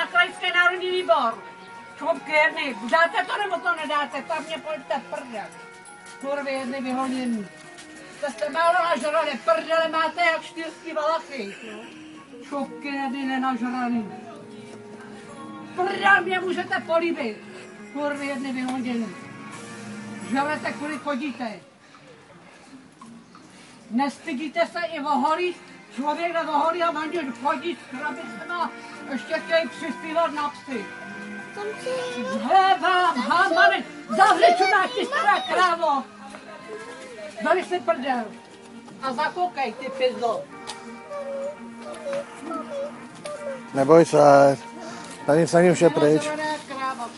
na krajský národní výbor. Šopkérny, dáte to nebo to nedáte, tam mě pojďte prdel. Kurvy jedny vyhoněný. Jste málo nažrali, prdele máte jak štyrský valachy. Šopkérny nenažraný. Prdel mě můžete políbit. Kurvy jedny vyhoněný. Žerete, kudy chodíte. Nestydíte se i oholí, člověk na oholí a manžel chodí s krabicema, ještě chtějí přispívat na psy. Vám, hamane, zavři čunáš, ty stará krávo. Dali si prdel a zakoukej, ty pizdo. Neboj se, tady se už je pryč. Kráva,